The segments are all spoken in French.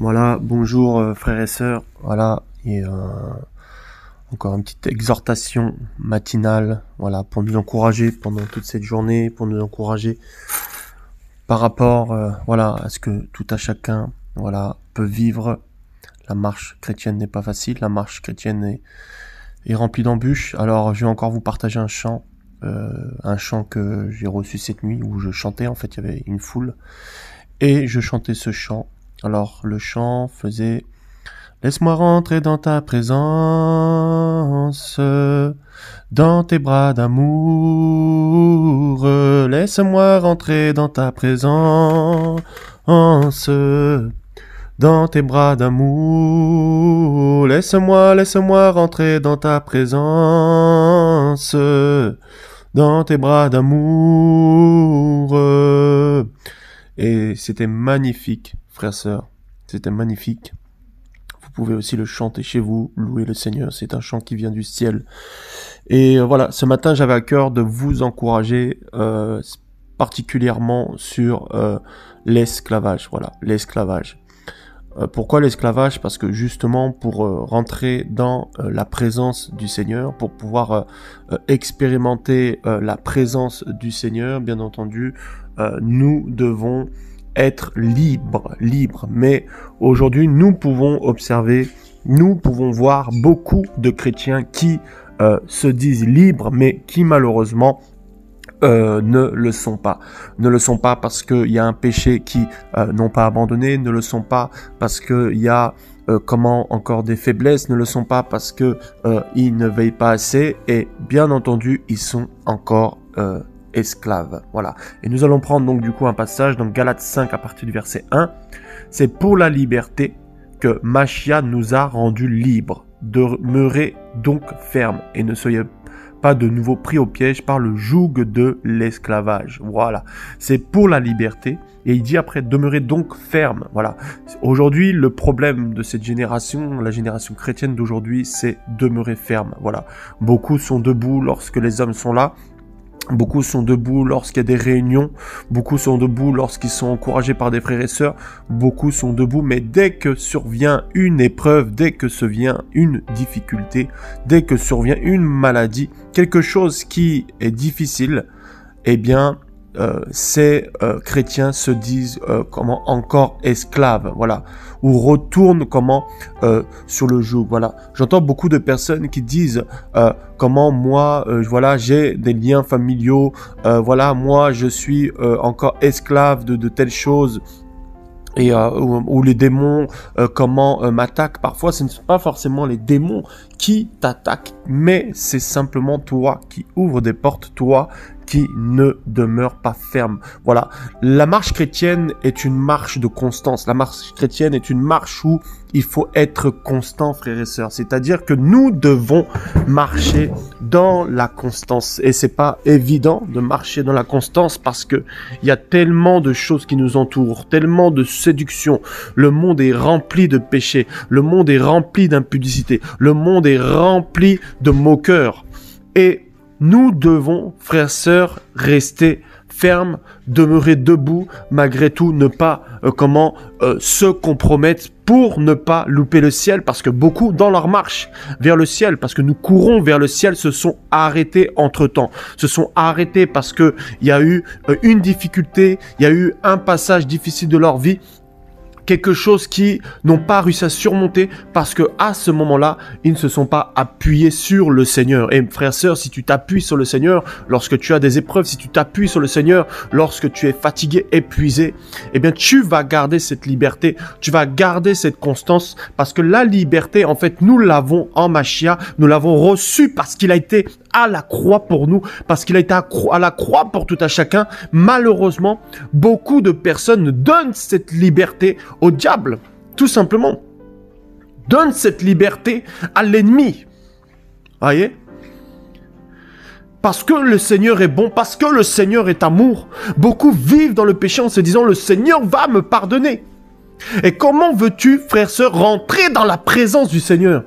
Voilà, bonjour frères et sœurs. Voilà, et encore une petite exhortation matinale, voilà, pour nous encourager pendant toute cette journée, pour nous encourager par rapport, voilà, à ce que tout à chacun, voilà, peut vivre. La marche chrétienne n'est pas facile, la marche chrétienne est remplie d'embûches. Alors, je vais encore vous partager un chant que j'ai reçu cette nuit où je chantais. En fait, il y avait une foule et je chantais ce chant. Alors, le chant faisait: laisse-moi rentrer dans ta présence, dans tes bras d'amour. Laisse-moi rentrer dans ta présence, dans tes bras d'amour. Laisse-moi rentrer dans ta présence, dans tes bras d'amour. Et c'était magnifique, frères, sœurs. C'était magnifique. Vous pouvez aussi le chanter chez vous, louer le Seigneur. C'est un chant qui vient du ciel. Et voilà, ce matin, j'avais à cœur de vous encourager particulièrement sur l'esclavage. Voilà, l'esclavage. Pourquoi l'esclavage? Parce que justement, pour rentrer dans la présence du Seigneur, pour pouvoir expérimenter la présence du Seigneur, bien entendu, nous devons être libres. Mais aujourd'hui, nous pouvons observer, nous pouvons voir beaucoup de chrétiens qui se disent libres, mais qui malheureusement ne le sont pas. Ne le sont pas parce qu'il y a un péché qui n'ont pas abandonné, ne le sont pas parce qu'il y a encore des faiblesses, ne le sont pas parce que ils ne veillent pas assez, et bien entendu, ils sont encore esclaves. Voilà. Et nous allons prendre donc du coup un passage dans Galates 5 à partir du verset 1. C'est pour la liberté que Machia nous a rendus libres. Demeurez donc fermes et ne soyez pas de nouveau pris au piège par le joug de l'esclavage. Voilà. C'est pour la liberté. Et il dit après, demeurez donc ferme. Voilà. Aujourd'hui, le problème de cette génération, la génération chrétienne d'aujourd'hui, c'est demeurer ferme. Voilà. Beaucoup sont debout lorsque les hommes sont là. Beaucoup sont debout lorsqu'il y a des réunions, beaucoup sont debout lorsqu'ils sont encouragés par des frères et sœurs, beaucoup sont debout, mais dès que survient une épreuve, dès que survient une difficulté, dès que survient une maladie, quelque chose qui est difficile, eh bien, ces chrétiens se disent encore esclaves, voilà, ou retournent sur le joug. Voilà, j'entends beaucoup de personnes qui disent moi, voilà, j'ai des liens familiaux, voilà, moi je suis encore esclave de telles choses. Et où les démons m'attaquent. Parfois, ce ne sont pas forcément les démons qui t'attaquent, mais c'est simplement toi qui ouvres des portes, toi qui ne demeure pas ferme. Voilà. La marche chrétienne est une marche de constance. La marche chrétienne est une marche où il faut être constant, frères et sœurs. C'est-à-dire que nous devons marcher dans la constance. Et c'est pas évident de marcher dans la constance parce que il y a tellement de choses qui nous entourent, tellement de séduction. Le monde est rempli de péchés. Le monde est rempli d'impudicité. Le monde est rempli de moqueurs. Et nous devons, frères, sœurs, rester fermes, demeurer debout, malgré tout, ne pas se compromettre pour ne pas louper le ciel, parce que beaucoup, dans leur marche vers le ciel, parce que nous courons vers le ciel, se sont arrêtés entre-temps, se sont arrêtés parce que il y a eu une difficulté, il y a eu un passage difficile de leur vie, quelque chose qui n'ont pas réussi à surmonter parce que à ce moment-là, ils ne se sont pas appuyés sur le Seigneur. Et frères, sœurs, si tu t'appuies sur le Seigneur lorsque tu as des épreuves, si tu t'appuies sur le Seigneur lorsque tu es fatigué, épuisé, eh bien, tu vas garder cette liberté, tu vas garder cette constance, parce que la liberté, en fait, nous l'avons en Machia, nous l'avons reçue parce qu'il a été à la croix pour nous, parce qu'il a été à la croix pour tout à chacun. Malheureusement, beaucoup de personnes donnent cette liberté au diable, tout simplement. Donnent cette liberté à l'ennemi. Voyez? Parce que le Seigneur est bon, parce que le Seigneur est amour, beaucoup vivent dans le péché en se disant: le Seigneur va me pardonner. Et comment veux-tu, frère, sœur, rentrer dans la présence du Seigneur?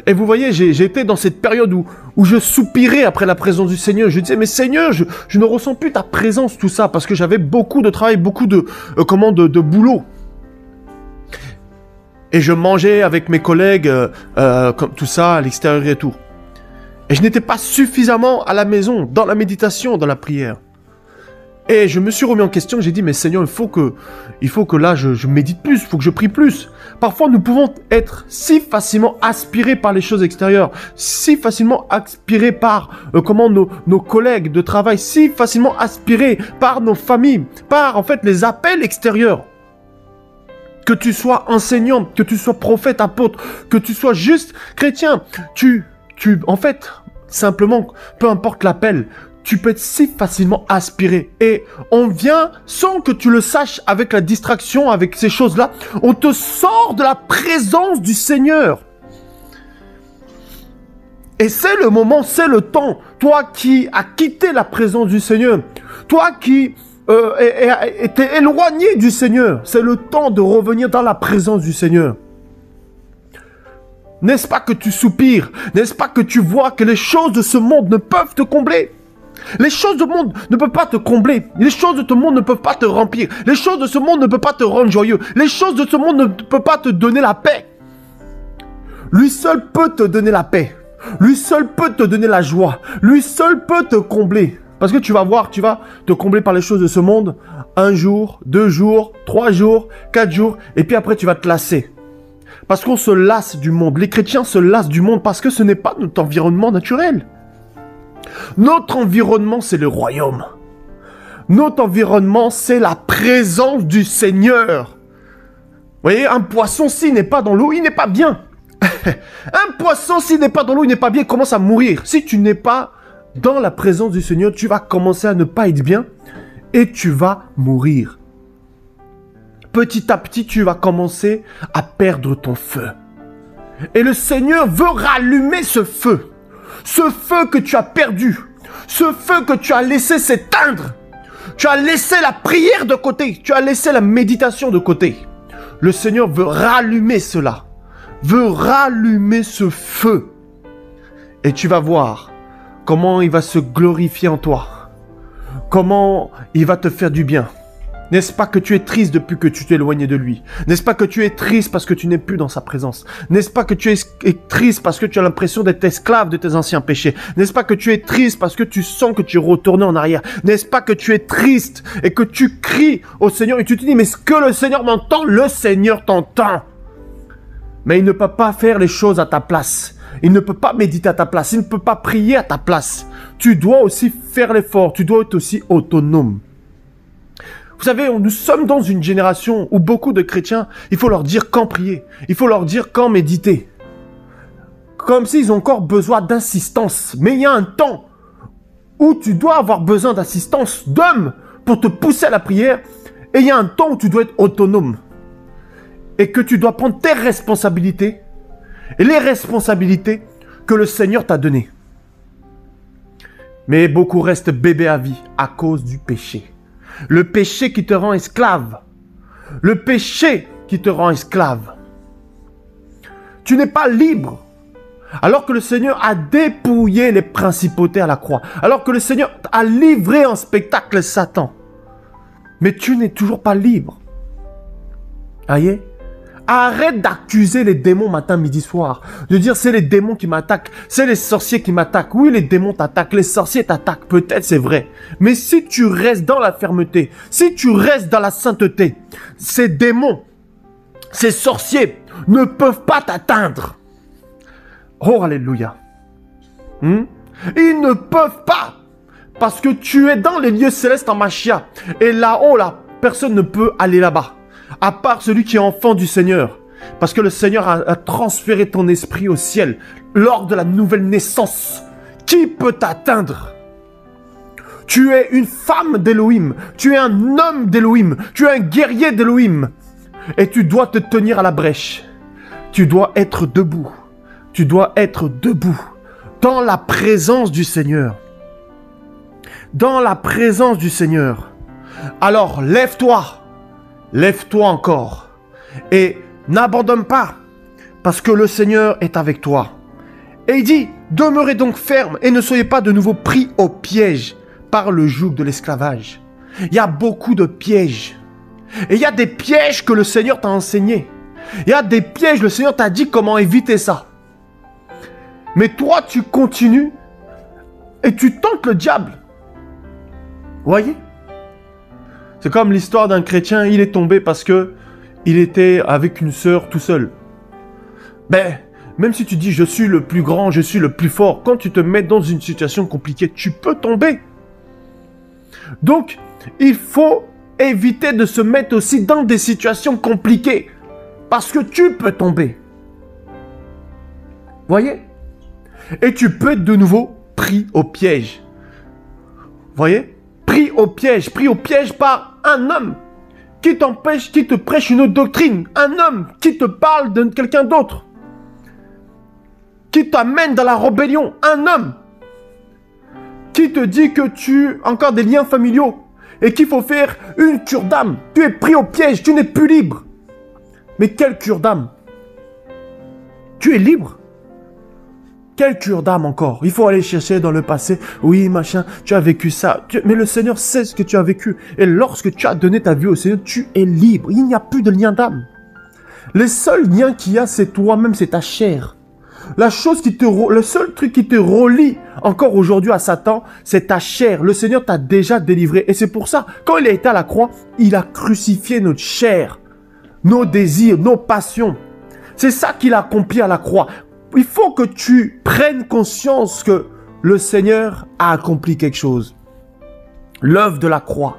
Et vous voyez, j'ai été dans cette période où je soupirais après la présence du Seigneur. Je disais, mais Seigneur, je ne ressens plus ta présence, tout ça, parce que j'avais beaucoup de travail, beaucoup de boulot. Et je mangeais avec mes collègues, comme tout ça, à l'extérieur et tout. Et je n'étais pas suffisamment à la maison, dans la méditation, dans la prière. Et je me suis remis en question, j'ai dit, mais Seigneur, il faut que là, je médite plus, il faut que je prie plus. Parfois, nous pouvons être si facilement aspirés par les choses extérieures, si facilement aspirés par nos collègues de travail, si facilement aspirés par nos familles, par, en fait, les appels extérieurs. Que tu sois enseignant, que tu sois prophète, apôtre, que tu sois juste chrétien, en fait, simplement, peu importe l'appel, tu peux être si facilement aspiré. Et on vient, sans que tu le saches, avec la distraction, avec ces choses-là, on te sort de la présence du Seigneur. Et c'est le moment, c'est le temps. Toi qui as quitté la présence du Seigneur, toi qui était éloigné du Seigneur, c'est le temps de revenir dans la présence du Seigneur. N'est-ce pas que tu soupires? N'est-ce pas que tu vois que les choses de ce monde ne peuvent te combler? Les choses du monde ne peuvent pas te combler. Les choses de ce monde ne peuvent pas te remplir. Les choses de ce monde ne peuvent pas te rendre joyeux. Les choses de ce monde ne peuvent pas te donner la paix. Lui seul peut te donner la paix. Lui seul peut te donner la joie. Lui seul peut te combler. Parce que tu vas voir, tu vas te combler par les choses de ce monde. 1 jour, 2 jours, 3 jours, 4 jours. Et puis après, tu vas te lasser. Parce qu'on se lasse du monde. Les chrétiens se lassent du monde parce que ce n'est pas notre environnement naturel. Notre environnement, c'est le royaume. Notre environnement, c'est la présence du Seigneur. Vous voyez, un poisson, s'il n'est pas dans l'eau, il n'est pas bien. Un poisson, s'il n'est pas dans l'eau, il n'est pas bien, il commence à mourir. Si tu n'es pas dans la présence du Seigneur, tu vas commencer à ne pas être bien et tu vas mourir. Petit à petit, tu vas commencer à perdre ton feu. Et le Seigneur veut rallumer ce feu. Ce feu que tu as perdu. Ce feu que tu as laissé s'éteindre. Tu as laissé la prière de côté. Tu as laissé la méditation de côté. Le Seigneur veut rallumer cela. Veut rallumer ce feu. Et tu vas voir comment il va se glorifier en toi. Comment il va te faire du bien. N'est-ce pas que tu es triste depuis que tu t'es éloigné de lui? N'est-ce pas que tu es triste parce que tu n'es plus dans sa présence? N'est-ce pas que tu es triste parce que tu as l'impression d'être esclave de tes anciens péchés? N'est-ce pas que tu es triste parce que tu sens que tu es retourné en arrière? N'est-ce pas que tu es triste et que tu cries au Seigneur et tu te dis, mais est-ce que le Seigneur m'entend? Le Seigneur t'entend. Mais il ne peut pas faire les choses à ta place. Il ne peut pas méditer à ta place. Il ne peut pas prier à ta place. Tu dois aussi faire l'effort. Tu dois être aussi autonome. Vous savez, nous sommes dans une génération où beaucoup de chrétiens, il faut leur dire quand prier. Il faut leur dire quand méditer. Comme s'ils ont encore besoin d'assistance. Mais il y a un temps où tu dois avoir besoin d'assistance d'hommes pour te pousser à la prière. Et il y a un temps où tu dois être autonome. Et que tu dois prendre tes responsabilités. Et les responsabilités que le Seigneur t'a données. Mais beaucoup restent bébés à vie à cause du péché. Le péché qui te rend esclave. Le péché qui te rend esclave. Tu n'es pas libre. Alors que le Seigneur a dépouillé les principautés à la croix. Alors que le Seigneur a livré en spectacle Satan. Mais tu n'es toujours pas libre. Voyez? Arrête d'accuser les démons matin, midi, soir. De dire c'est les démons qui m'attaquent, c'est les sorciers qui m'attaquent. Oui, les démons t'attaquent, les sorciers t'attaquent, peut-être c'est vrai. Mais si tu restes dans la fermeté, si tu restes dans la sainteté, ces démons, ces sorciers ne peuvent pas t'atteindre. Oh, alléluia. Ils ne peuvent pas. Parce que tu es dans les lieux célestes en Machia. Et là-haut, là, personne ne peut aller là-bas. À part celui qui est enfant du Seigneur. Parce que le Seigneur a transféré ton esprit au ciel lors de la nouvelle naissance. Qui peut t'atteindre? Tu es une femme d'Élohim. Tu es un homme d'Élohim. Tu es un guerrier d'Élohim. Et tu dois te tenir à la brèche. Tu dois être debout. Tu dois être debout. Dans la présence du Seigneur. Dans la présence du Seigneur. Alors, lève-toi. Lève-toi encore et n'abandonne pas parce que le Seigneur est avec toi. Et il dit, demeurez donc ferme et ne soyez pas de nouveau pris au piège par le joug de l'esclavage. Il y a beaucoup de pièges. Et il y a des pièges que le Seigneur t'a enseignés. Il y a des pièges, le Seigneur t'a dit comment éviter ça. Mais toi, tu continues et tu tentes le diable. Vous voyez? C'est comme l'histoire d'un chrétien, il est tombé parce que il était avec une sœur tout seul. Ben, même si tu dis je suis le plus grand, je suis le plus fort, quand tu te mets dans une situation compliquée, tu peux tomber. Donc, il faut éviter de se mettre aussi dans des situations compliquées. Parce que tu peux tomber. Voyez? Et tu peux être de nouveau pris au piège. Voyez? Pris au piège par un homme qui t'empêche, qui te prêche une autre doctrine. Un homme qui te parle de quelqu'un d'autre. Qui t'amène dans la rébellion. Un homme qui te dit que tu as encore des liens familiaux et qu'il faut faire une cure d'âme. Tu es pris au piège, tu n'es plus libre. Mais quelle cure d'âme? Tu es libre? Quelle cure d'âme encore? Il faut aller chercher dans le passé. Oui, machin, tu as vécu ça. Mais le Seigneur sait ce que tu as vécu. Et lorsque tu as donné ta vie au Seigneur, tu es libre. Il n'y a plus de lien d'âme. Le seul lien qu'il y a, c'est toi-même, c'est ta chair. Le seul truc qui te relie encore aujourd'hui à Satan, c'est ta chair. Le Seigneur t'a déjà délivré. Et c'est pour ça, quand il a été à la croix, il a crucifié notre chair, nos désirs, nos passions. C'est ça qu'il a accompli à la croix. Il faut que tu prennes conscience que le Seigneur a accompli quelque chose. L'œuvre de la croix.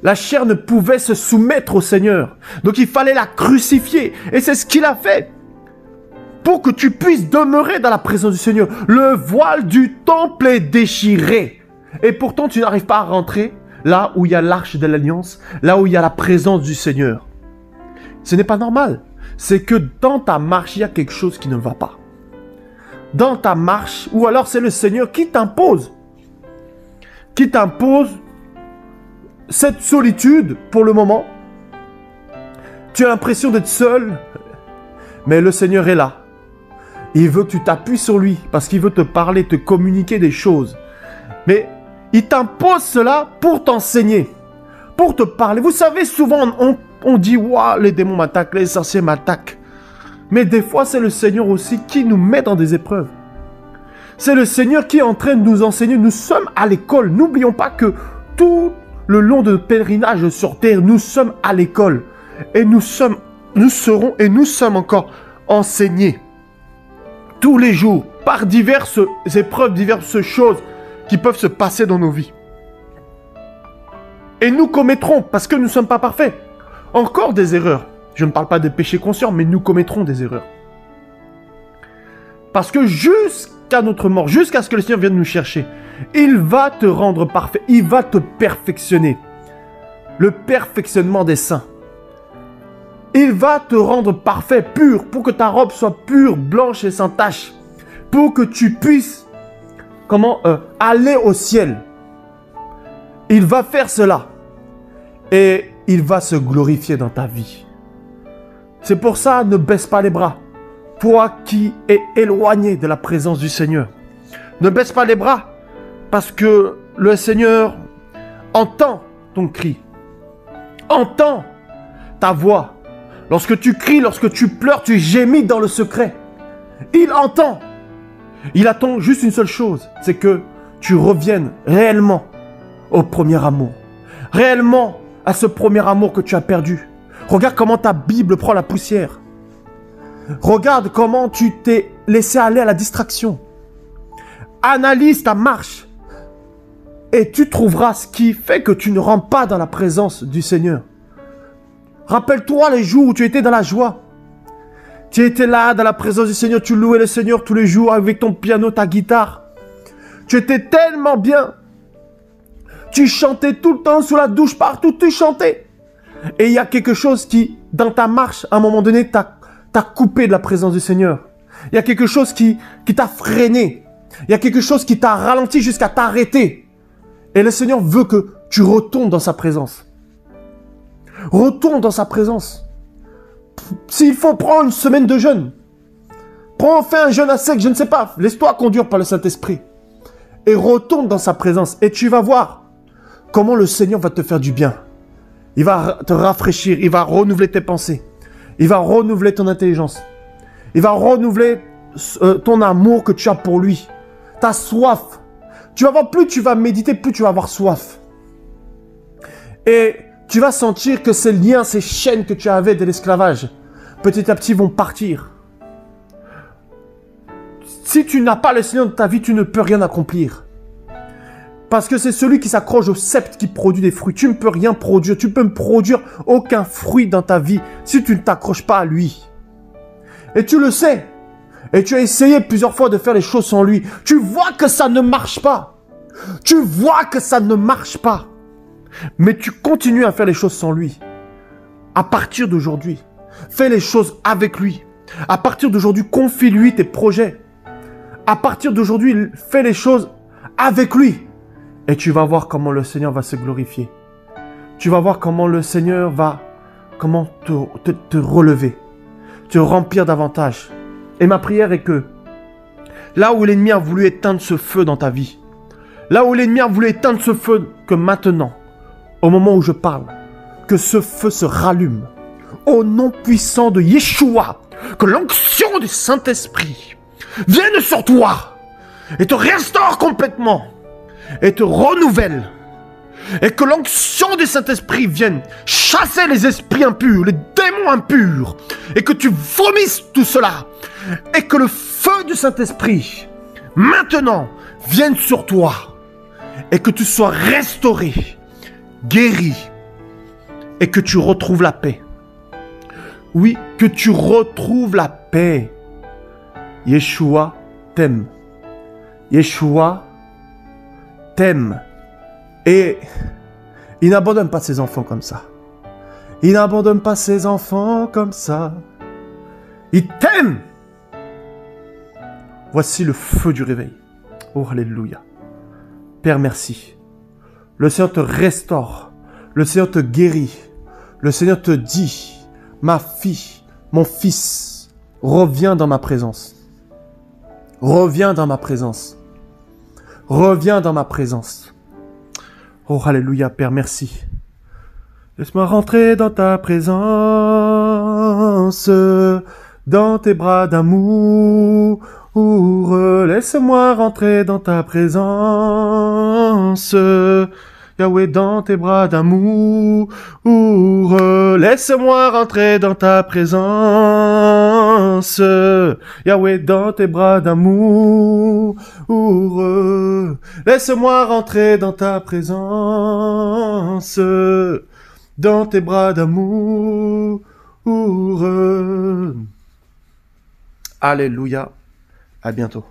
La chair ne pouvait se soumettre au Seigneur. Donc il fallait la crucifier. Et c'est ce qu'il a fait. Pour que tu puisses demeurer dans la présence du Seigneur. Le voile du temple est déchiré. Et pourtant, tu n'arrives pas à rentrer là où il y a l'arche de l'alliance, là où il y a la présence du Seigneur. Ce n'est pas normal. C'est que dans ta marche, il y a quelque chose qui ne va pas. Dans ta marche, ou alors c'est le Seigneur qui t'impose. Qui t'impose cette solitude pour le moment. Tu as l'impression d'être seul, mais le Seigneur est là. Il veut que tu t'appuies sur lui parce qu'il veut te parler, te communiquer des choses. Mais il t'impose cela pour t'enseigner, pour te parler. Vous savez, souvent on dit « Waouh, les démons m'attaquent, les sorciers m'attaquent ». Mais des fois, c'est le Seigneur aussi qui nous met dans des épreuves. C'est le Seigneur qui est en train de nous enseigner. Nous sommes à l'école. N'oublions pas que tout le long de notre pèlerinage sur terre, nous sommes à l'école. Et nous serons et nous sommes encore enseignés. Tous les jours, par diverses épreuves, diverses choses qui peuvent se passer dans nos vies. Et nous commettrons, parce que nous ne sommes pas parfaits, encore des erreurs. Je ne parle pas de péché conscient, mais nous commettrons des erreurs. Parce que jusqu'à notre mort, jusqu'à ce que le Seigneur vienne nous chercher, il va te rendre parfait, il va te perfectionner. Le perfectionnement des saints. Il va te rendre parfait, pur, pour que ta robe soit pure, blanche et sans tache. Pour que tu puisses aller au ciel. Il va faire cela. Et il va se glorifier dans ta vie. C'est pour ça, ne baisse pas les bras. Toi qui es éloigné de la présence du Seigneur. Ne baisse pas les bras. Parce que le Seigneur entend ton cri. Entend ta voix. Lorsque tu cries, lorsque tu pleures, tu gémis dans le secret. Il entend. Il attend juste une seule chose. C'est que tu reviennes réellement au premier amour. Réellement à ce premier amour que tu as perdu. Regarde comment ta Bible prend la poussière. Regarde comment tu t'es laissé aller à la distraction. Analyse ta marche. Et tu trouveras ce qui fait que tu ne rentres pas dans la présence du Seigneur. Rappelle-toi les jours où tu étais dans la joie. Tu étais là dans la présence du Seigneur. Tu louais le Seigneur tous les jours avec ton piano, ta guitare. Tu étais tellement bien. Tu chantais tout le temps sous la douche, partout tu chantais. Et il y a quelque chose qui, dans ta marche, à un moment donné, t'a coupé de la présence du Seigneur. Il y a quelque chose qui t'a freiné. Il y a quelque chose qui t'a ralenti jusqu'à t'arrêter. Et le Seigneur veut que tu retournes dans sa présence. Retourne dans sa présence. S'il faut, prendre une semaine de jeûne. Fais un jeûne à sec, je ne sais pas. Laisse-toi conduire par le Saint-Esprit. Et retourne dans sa présence. Et tu vas voir comment le Seigneur va te faire du bien. Il va te rafraîchir. Il va renouveler tes pensées. Il va renouveler ton intelligence. Il va renouveler ton amour que tu as pour lui. Ta soif. Tu vas voir, plus tu vas méditer, plus tu vas avoir soif. Et tu vas sentir que ces liens, ces chaînes que tu avais de l'esclavage, petit à petit vont partir. Si tu n'as pas le Seigneur de ta vie, tu ne peux rien accomplir. Parce que c'est celui qui s'accroche au sceptre qui produit des fruits. Tu ne peux rien produire. Tu ne peux produire aucun fruit dans ta vie si tu ne t'accroches pas à lui. Et tu le sais. Et tu as essayé plusieurs fois de faire les choses sans lui. Tu vois que ça ne marche pas. Tu vois que ça ne marche pas. Mais tu continues à faire les choses sans lui. À partir d'aujourd'hui, fais les choses avec lui. À partir d'aujourd'hui, confie-lui tes projets. À partir d'aujourd'hui, fais les choses avec lui. Et tu vas voir comment le Seigneur va se glorifier. Tu vas voir comment le Seigneur va te relever, te remplir davantage. Et ma prière est que là où l'ennemi a voulu éteindre ce feu dans ta vie, là où l'ennemi a voulu éteindre ce feu, que maintenant, au moment où je parle, que ce feu se rallume. Au nom puissant de Yeshua, que l'onction du Saint-Esprit vienne sur toi et te restaure complètement. Et te renouvelle. Et que l'onction du Saint-Esprit vienne chasser les esprits impurs, les démons impurs. Et que tu vomisses tout cela. Et que le feu du Saint-Esprit, maintenant, vienne sur toi. Et que tu sois restauré, guéri. Et que tu retrouves la paix. Oui, que tu retrouves la paix. Yeshua t'aime. Yeshua t'aime. Et il n'abandonne pas ses enfants comme ça. Il n'abandonne pas ses enfants comme ça. Il t'aime. Voici le feu du réveil. Oh, alléluia. Père, merci. Le Seigneur te restaure. Le Seigneur te guérit. Le Seigneur te dit, ma fille, mon fils, reviens dans ma présence. Reviens dans ma présence. Reviens dans ma présence. Oh, alléluia, Père, merci. Laisse-moi rentrer dans ta présence, dans tes bras d'amour. Laisse-moi rentrer dans ta présence, Yahweh, dans tes bras d'amour. Laisse-moi rentrer dans ta présence, Yahweh, dans tes bras d'amour. Laisse-moi rentrer dans ta présence, dans tes bras d'amour. Alléluia. À bientôt.